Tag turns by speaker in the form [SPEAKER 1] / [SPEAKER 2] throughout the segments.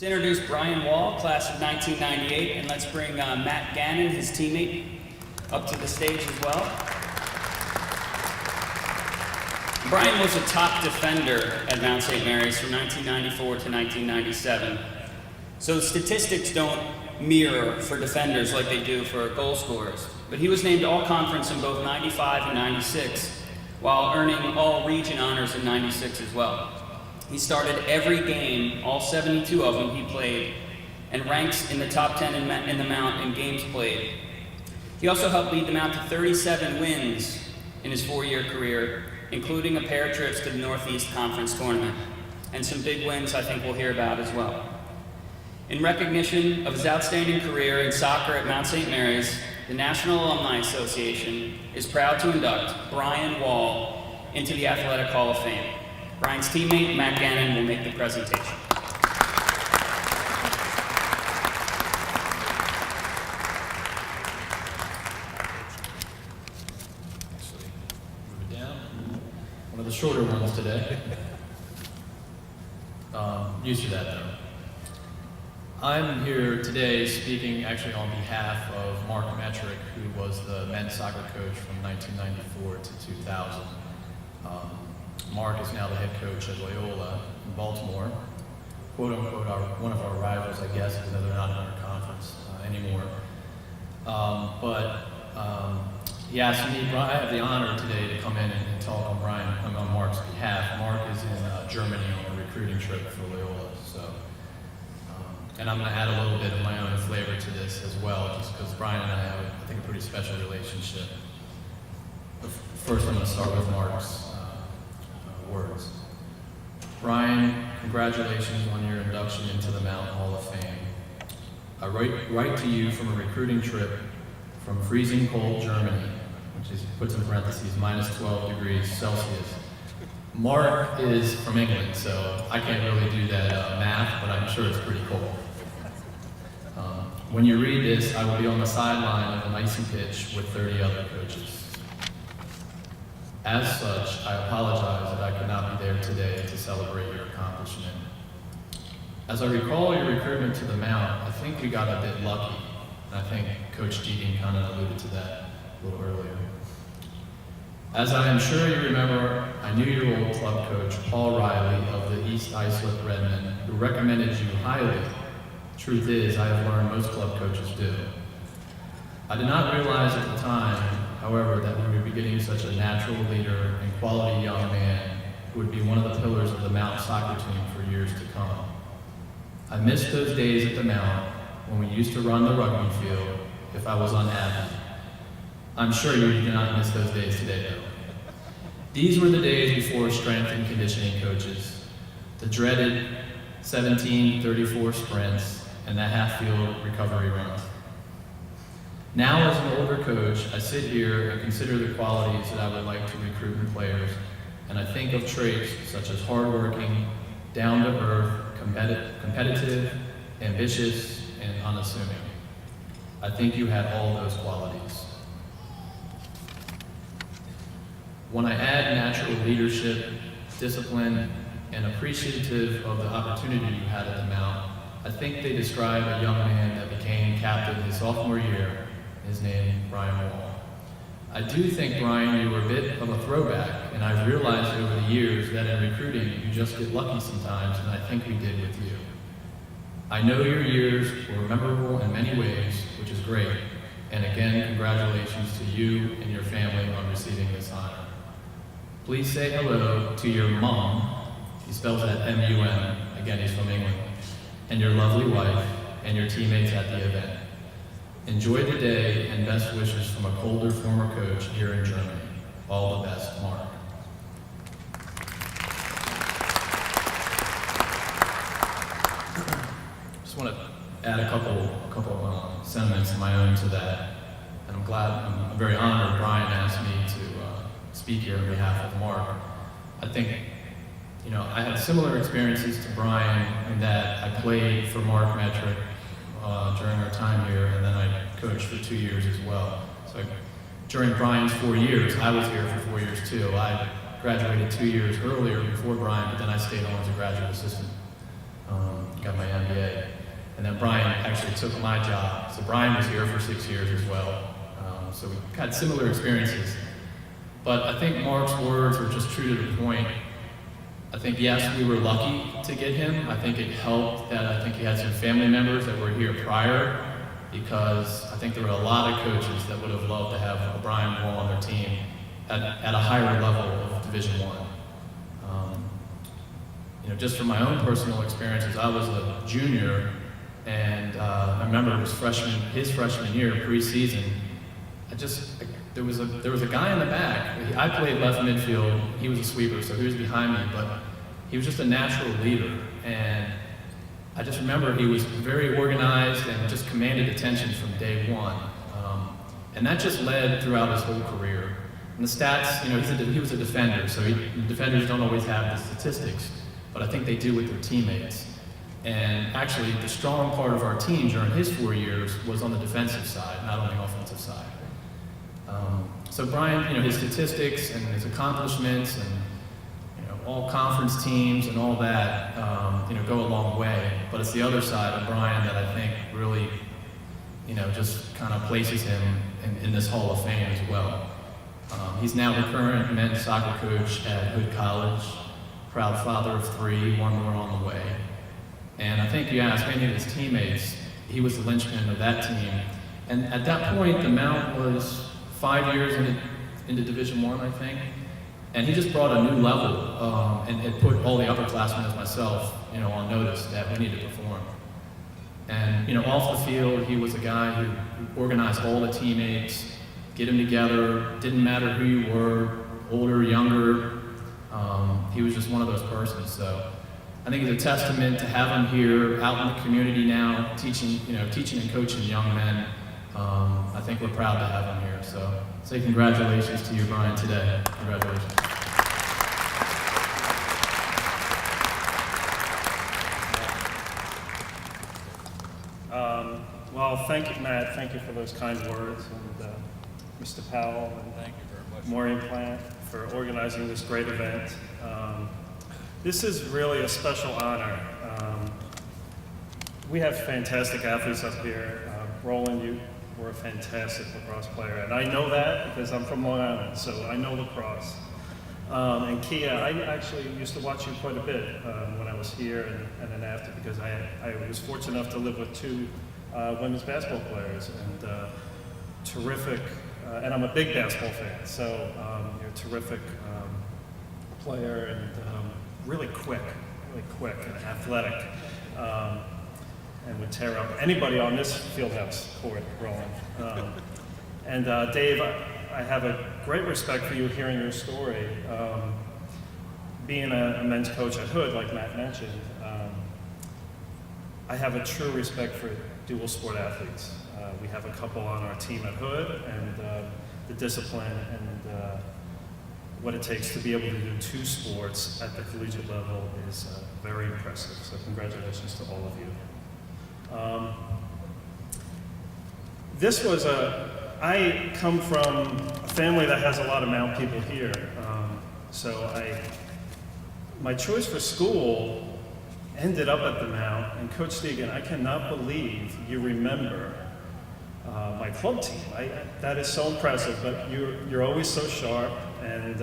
[SPEAKER 1] Let's introduce Brian Wall, class of 1998, and let's bring Matt Gannon, his teammate, up to the stage as well. Brian was a top defender at Mount St. Mary's from 1994 to 1997. So statistics don't mirror for defenders like they do for goal scorers. But he was named All-Conference in both 95 and 96, while earning All-Region honors in 96 as well. He started every game, all 72 of them he played, and ranks in the top 10 in the Mount in games played. He also helped lead the Mount to 37 wins in his 4-year career, including a pair of trips to the Northeast Conference Tournament, and some big wins I think we'll hear about as well. In recognition of his outstanding career in soccer at Mount St. Mary's, the National Alumni Association is proud to induct Brian Wall into the Athletic Hall of Fame. Brian's teammate, Matt Gannon, will make the presentation.
[SPEAKER 2] Actually, move it down. One of the shorter ones today. Used to that though. I'm here today speaking actually on behalf of Mark Metrick, who was the men's soccer coach from 1994 to 2000. Mark is now the head coach at Loyola in Baltimore, quote unquote one of our rivals, I guess, even though they're not in our conference anymore. He asked me, I have the honor today to come in and talk on Mark's behalf. Mark is in Germany on a recruiting trip for Loyola, and I'm going to add a little bit of my own flavor to this as well, just because Brian and I have, I think, a pretty special relationship. But first, I'm going to start with Mark's words. Brian, congratulations on your induction into the Mount Hall of Fame. I write to you from a recruiting trip from freezing cold Germany, which is, puts in parentheses, minus 12 degrees Celsius. Mark is from England, so I can't really do that math, but I'm sure it's pretty cold. When you read this, I will be on the sideline of an icy pitch with 30 other coaches. As such, I apologize that I could not be there today to celebrate your accomplishment. As I recall your recruitment to the Mount, I think we got a bit lucky, and I think Coach Deating kind of alluded to that a little earlier. As I am sure you remember, I knew your old club coach, Paul Riley of the East Islip Redmen, who recommended you highly. Truth is, I have learned most club coaches do. I did not realize at the time, however, that we would be getting such a natural leader and quality young man who would be one of the pillars of the Mount soccer team for years to come. I miss those days at the Mount when we used to run the rugby field if I was unhappy. I'm sure you do not miss those days today, though. These were the days before strength and conditioning coaches, the dreaded 17:34 sprints, and the half-field recovery runs. Now, as an older coach, I sit here and consider the qualities that I would like to recruit in players, and I think of traits such as hardworking, down-to-earth, competitive, ambitious, and unassuming. I think you have all those qualities. When I add natural leadership, discipline, and appreciative of the opportunity you had at the Mount, I think they describe a young man that became captain his sophomore year, his name, Brian Wall. I do think, Brian, you were a bit of a throwback, and I've realized over the years that in recruiting, you just get lucky sometimes, and I think we did with you. I know your years were memorable in many ways, which is great, and again, congratulations to you and your family on receiving this honor. Please say hello to your mom, he spells that M-U-M, again, he's from England, and your lovely wife, and your teammates at the event. Enjoy the day, and best wishes from a colder former coach here in Germany. All the best, Mark. Just want to add a couple sentiments of my own to that. And I'm very honored Brian asked me to speak here on behalf of Mark. I think, I had similar experiences to Brian in that I played for Mark Metrick during our time here, and then I coached for 2 years as well. So during Brian's 4 years, I was here for 4 years too. I graduated 2 years earlier before Brian, but then I stayed on as a graduate assistant. Got my MBA. actually took my job. So Brian was here for 6 years as well. So we had similar experiences. But I think Mark's words were just true to the point. I think, yes, we were lucky to get him. I think it helped that I think he had some family members that were here prior, because I think there were a lot of coaches that would have loved to have Brian Wall on their team at a higher level of Division I. Just from my own personal experiences, I was a junior, and I remember his freshman year, preseason. There was a guy in the back. I played left midfield. He was a sweeper, so he was behind me, but he was just a natural leader. And I just remember he was very organized and just commanded attention from day one. And that just led throughout his whole career. And the stats, he was a defender, so defenders don't always have the statistics, but I think they do with their teammates. And actually, the strong part of our team during his 4 years was on the defensive side, not on the offensive side. So Brian, his statistics and his accomplishments and all conference teams and all that, go a long way. But it's the other side of Brian that I think really, just kind of places him in this Hall of Fame as well. He's now the current men's soccer coach at Hood College, proud father of 3, 1 more on the way. And I think you asked many of his teammates, he was the linchpin of that team. And at that point, the Mount was 5 years into Division I, I think. And he just brought a new level and it put all the upperclassmen as myself, on notice that we need to perform. And, off the field, he was a guy who organized all the teammates, get them together, didn't matter who you were, older, younger. He was just one of those persons. So I think it's a testament to have him here out in the community now, teaching and coaching young men. I think we're proud to have him here. So say congratulations to you, Brian, today. Congratulations.
[SPEAKER 3] Well, thank you, Matt. Thank you for those kind words, and Mr. Powell and
[SPEAKER 4] Thank you very much.
[SPEAKER 3] Maureen Plant for organizing this great event. This is really a special honor. We have fantastic athletes up here. Roland, you were a fantastic lacrosse player, and I know that because I'm from Long Island, so I know lacrosse. And Kia, I actually used to watch you quite a bit when I was here and then after, because I was fortunate enough to live with 2 women's basketball players, and terrific, and I'm a big basketball fan, so you're a terrific player and really quick and athletic, and would tear up anybody on this fieldhouse court, Roland. And Dave, I have a great respect for you, hearing your story. Being a men's coach at Hood, like Matt mentioned, I have a true respect for dual sport athletes. We have a couple on our team at Hood, and the discipline and what it takes to be able to do 2 sports at the collegiate level is very impressive. So congratulations to all of you. I come from a family that has a lot of Mount people here. My choice for school ended up at the Mount, and Coach Stegan, I cannot believe you remember my club team. That is so impressive, but you're always so sharp, and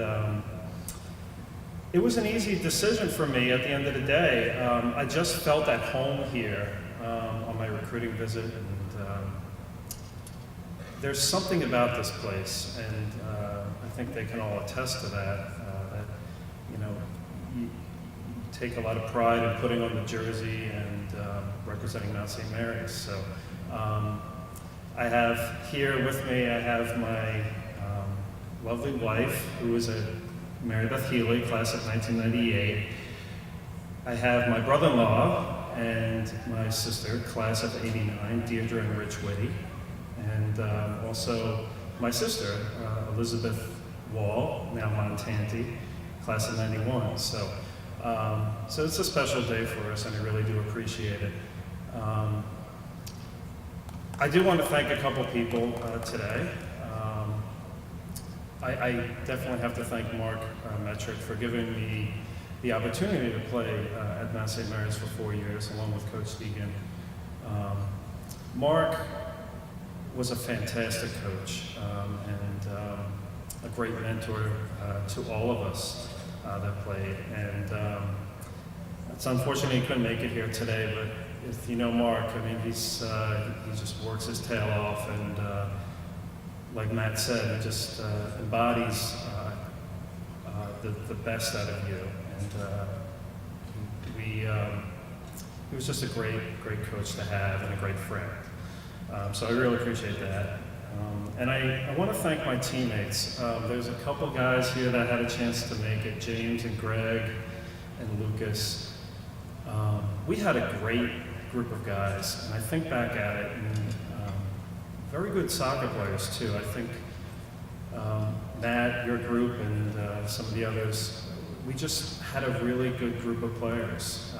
[SPEAKER 3] it was an easy decision for me at the end of the day. I just felt at home here on my recruiting visit, and there's something about this place, and I think they can all attest to that, you take a lot of pride in putting on the jersey and representing Mount St. Mary's. So I have here with me, I have my lovely wife, who is a Mary Beth Healy, class of 1998. I have my brother-in-law and my sister, class of 89, Deirdre and Rich Whitty. And also my sister, Elizabeth Wall, now Montanti, class of 91. So it's a special day for us, and I really do appreciate it. I do want to thank a couple people today. I definitely have to thank Mark Metrick for giving me the opportunity to play at Mount St. Mary's for 4 years, along with Coach Stegan. Mark was a fantastic coach and a great mentor to all of us that played. And it's unfortunate he couldn't make it here today, but if you know Mark, I mean, he just works his tail off, and like Matt said, he just embodies the best out of you. And he was just a great coach to have and a great friend. So I really appreciate that. And I want to thank my teammates. There's a couple guys here that had a chance to make it, James and Greg and Lucas. We had a great group of guys, and I think back at it, and very good soccer players too. I think Matt, your group, and some of the others, we just had a really good group of players.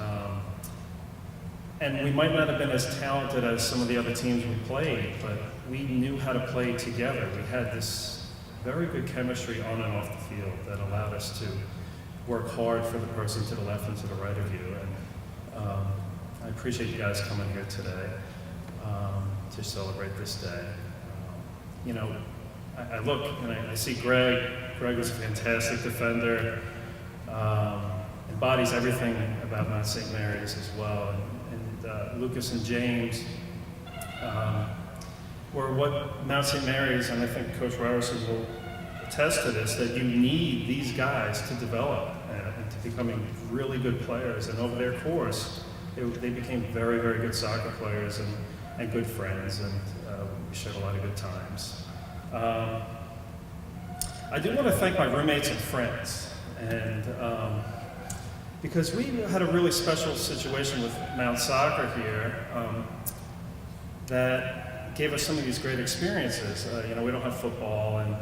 [SPEAKER 3] And we might not have been as talented as some of the other teams we played, but we knew how to play together. We had this very good chemistry on and off the field that allowed us to work hard for the person to the left and to the right of you. And I appreciate you guys coming here today to celebrate this day. You know, I look and I see Greg. Greg was a fantastic defender, embodies everything about Mount St. Mary's as well. And Lucas and James were what Mount St. Mary's, and I think Coach Ryerson will attest to this, that you need these guys to develop and to becoming really good players. And over their course, they became very, very good soccer players and good friends, and we shared a lot of good times. I do want to thank my roommates and friends, and because we had a really special situation with Mount Soccer here that gave us some of these great experiences. You know, we don't have football, and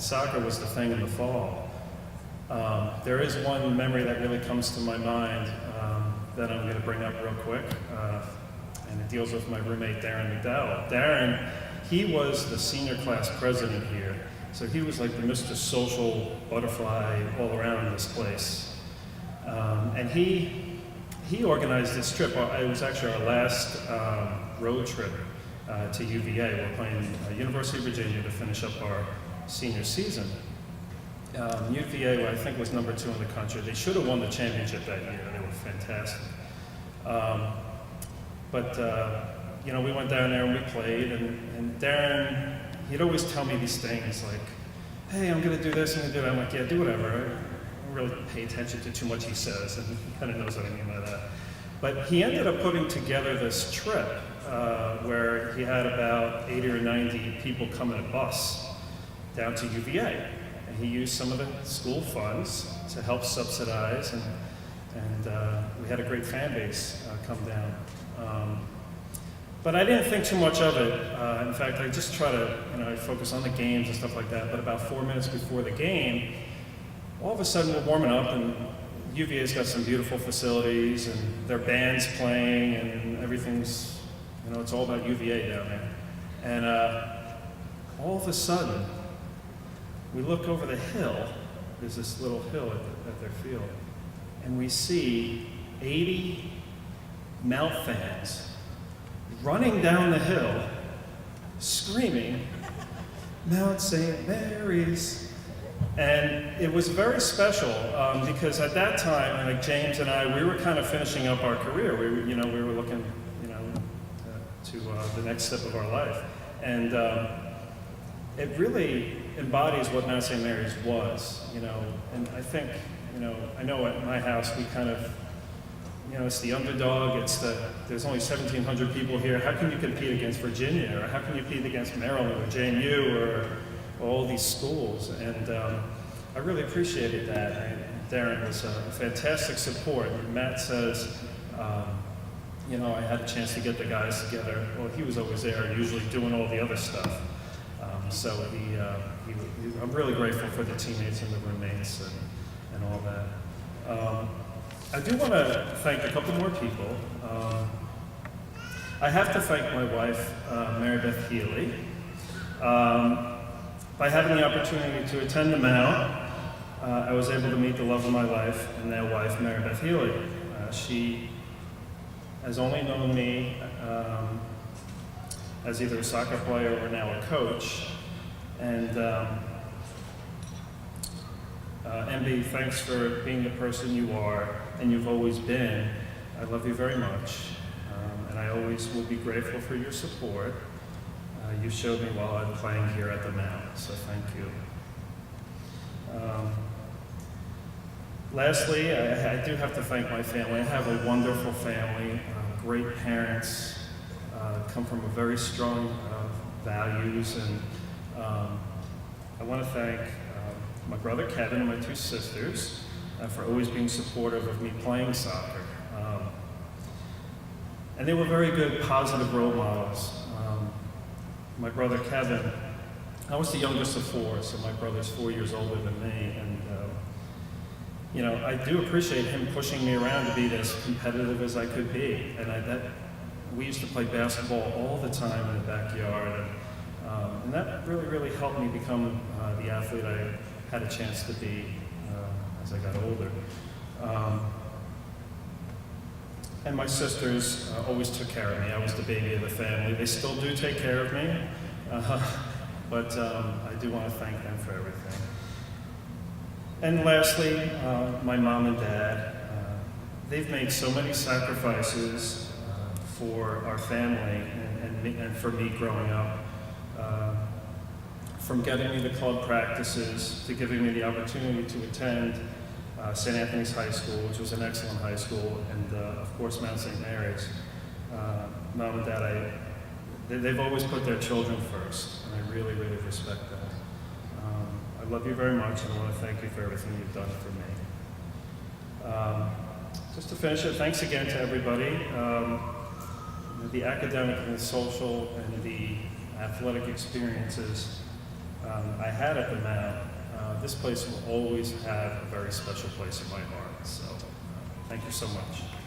[SPEAKER 3] soccer was the thing in the fall. There is one memory that really comes to my mind that I'm going to bring up real quick, and it deals with my roommate Darren McDowell. Darren, he was the senior class president here, so he was like the Mr. Social butterfly all around this place. And he organized this trip. It was actually our last road trip to UVA. We're playing University of Virginia to finish up our senior season. UVA, I think, was number 2 in the country. They should have won the championship that year. They were fantastic. You know, we went down there and we played, and Darren, he'd always tell me these things like, hey, I'm going to do this, I'm going to do that. I'm like, yeah, do whatever. I don't really pay attention to too much he says, and he kind of knows what I mean by that. But he ended up putting together this trip where he had about 80 or 90 people come in a bus down to UVA. And he used some of the school funds to help subsidize, and we had a great fan base come down. But I didn't think too much of it. In fact, I just try to, I focus on the games and stuff like that. But about 4 minutes before the game, all of a sudden we're warming up, and UVA's got some beautiful facilities, and their band's playing, and everything's, it's all about UVA down there. And all of a sudden, we look over the hill. There's this little hill at their field, and we see 80 Mount fans running down the hill, screaming, Mount St. Mary's. And it was very special because at that time, like James and I, we were kind of finishing up our career. We were looking, to the next step of our life. And it really embodies what Mount St. Mary's was, And I think, I know at my house we kind of, it's the underdog, there's only 1,700 people here. How can you compete against Virginia? Or how can you compete against Maryland or JMU or all these schools? And I really appreciated that. Darren was a fantastic support. And Matt says, I had a chance to get the guys together. Well, he was always there, usually doing all the other stuff. I'm really grateful for the teammates and the roommates and all that. I do want to thank a couple more people. I have to thank my wife, Mary Beth Healy. By having the opportunity to attend the Mount, I was able to meet the love of my life and their wife, Mary Beth Healy. She has only known me as either a soccer player or now a coach. And MB, thanks for being the person you are and you've always been. I love you very much, and I always will be grateful for your support. You showed me while I'm playing here at the Mount, so thank you. Lastly, I do have to thank my family. I have a wonderful family, great parents, come from a very strong values, and I want to thank my brother Kevin and my two sisters for always being supportive of me playing soccer. And they were very good, positive role models. My brother Kevin, I was the youngest of four, so my brother's 4 years older than me, and you know, I do appreciate him pushing me around to be as competitive as I could be. And we used to play basketball all the time in the backyard, and that really, really helped me become the athlete I had a chance to be as I got older. And my sisters always took care of me. I was the baby of the family. They still do take care of me, but I do want to thank them for everything. And lastly, my mom and dad. They've made so many sacrifices for our family and for me growing up. From getting me to club practices, to giving me the opportunity to attend St. Anthony's High School, which was an excellent high school, and of course Mount St. Mary's. Mom and Dad, they've always put their children first, and I really, really respect that. I love you very much, and I want to thank you for everything you've done for me. Just to finish it, thanks again to everybody. The academic and the social and the athletic experiences I had at the Mount, this place will always have a very special place in my heart. So thank you so much.